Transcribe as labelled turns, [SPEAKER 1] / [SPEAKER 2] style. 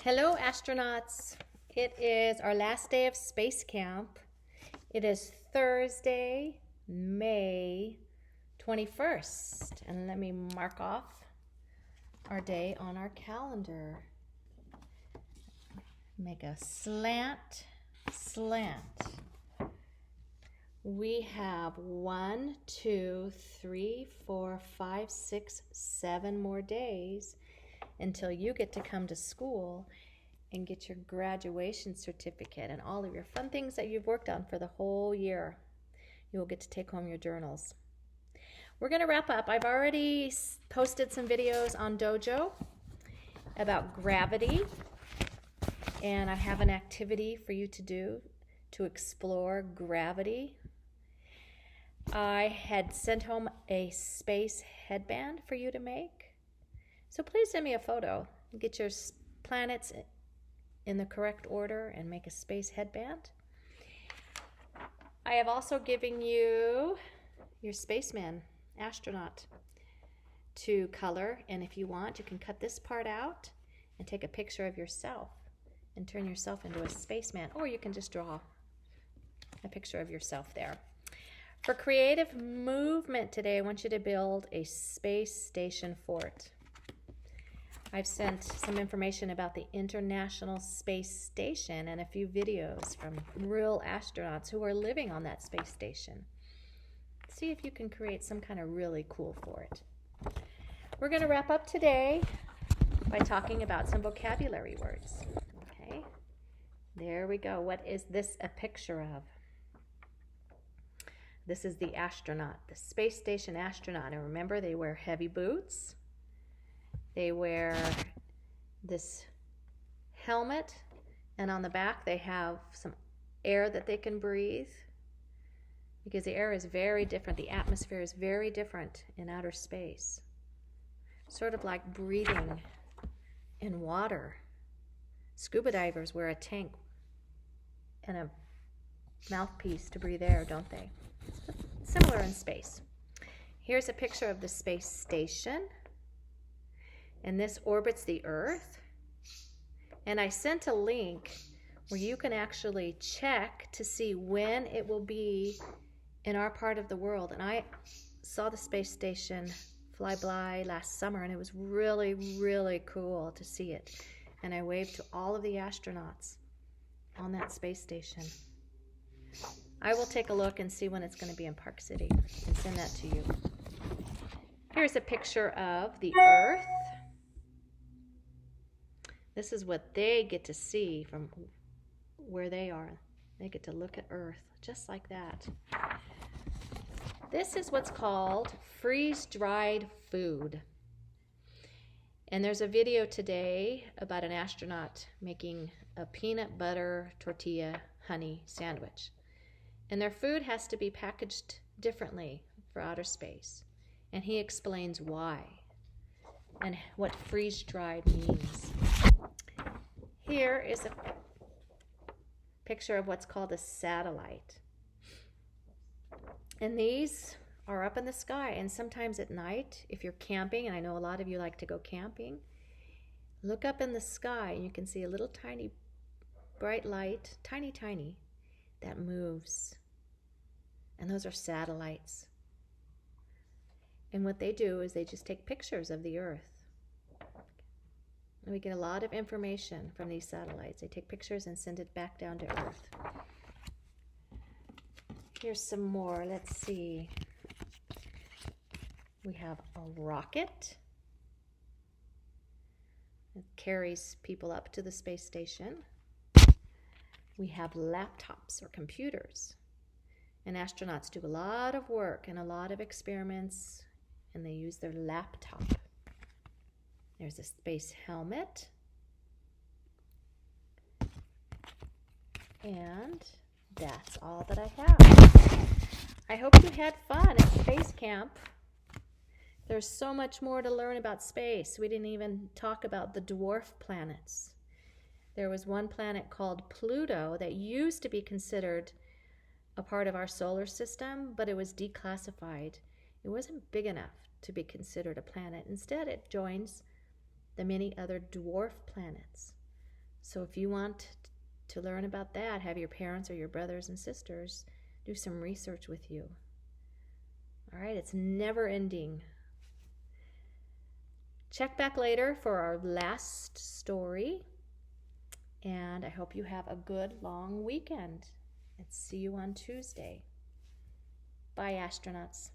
[SPEAKER 1] Hello, astronauts. It is our last day of space camp. It is Thursday, May 21st. And let me mark off our day on our calendar. Make a slant. We have 1, 2, 3, 4, 5, 6, 7 more days until you get to come to school and get your graduation certificate and all of your fun things that you've worked on for the whole year. You will get to take home your journals. We're going to wrap up. I've already posted some videos on Dojo about gravity, and I have an activity for you to do to explore gravity. I had sent home a space headband for you to make. So please send me a photo. Get your planets in the correct order and make a space headband. I have also given you your spaceman, astronaut, to color. And if you want, you can cut this part out and take a picture of yourself and turn yourself into a spaceman. Or you can just draw a picture of yourself there. For creative movement today, I want you to build a space station fort. I've sent some information about the International Space Station and a few videos from real astronauts who are living on that space station. See if you can create some kind of really cool fort. We're going to wrap up today by talking about some vocabulary words. Okay, there we go. What is this a picture of? This is the astronaut, the space station astronaut. And remember, they wear heavy boots. They wear this helmet, and on the back they have some air that they can breathe, because the air is very different. The atmosphere is very different in outer space. Sort of like breathing in water. Scuba divers wear a tank and a mouthpiece to breathe air, don't they? Similar in space. Here's a picture of the space station. And this orbits the Earth. And I sent a link where you can actually check to see when it will be in our part of the world. And I saw the space station fly by last summer, and it was really, really cool to see it. And I waved to all of the astronauts on that space station. I will take a look and see when it's going to be in Park City and send that to you. Here's a picture of the Earth. This is what they get to see from where they are. They get to look at Earth just like that. This is what's called freeze-dried food. And there's a video today about an astronaut making a peanut butter tortilla honey sandwich. And their food has to be packaged differently for outer space. And he explains why and what freeze-dried means. Here is a picture of what's called a satellite. And these are up in the sky, and sometimes at night, if you're camping, and I know a lot of you like to go camping, look up in the sky and you can see a little tiny bright light, tiny, that moves. And those are satellites. And what they do is they just take pictures of the Earth. And we get a lot of information from these satellites. They take pictures and send it back down to Earth. Here's some more. Let's see. We have a rocket. It carries people up to the space station. We have laptops or computers. And astronauts do a lot of work and a lot of experiments, and they use their laptop. There's a space helmet. And that's all that I have. I hope you had fun at space camp. There's so much more to learn about space. We didn't even talk about the dwarf planets. There was one planet called Pluto that used to be considered a part of our solar system, but it was declassified. It wasn't big enough to be considered a planet. Instead, it joins the many other dwarf planets So if you want to learn about that, have your parents or your brothers and sisters do some research with you. All right, it's never ending. Check back later for our last story. And I hope you have a good long weekend. And see you on Tuesday. Bye, astronauts.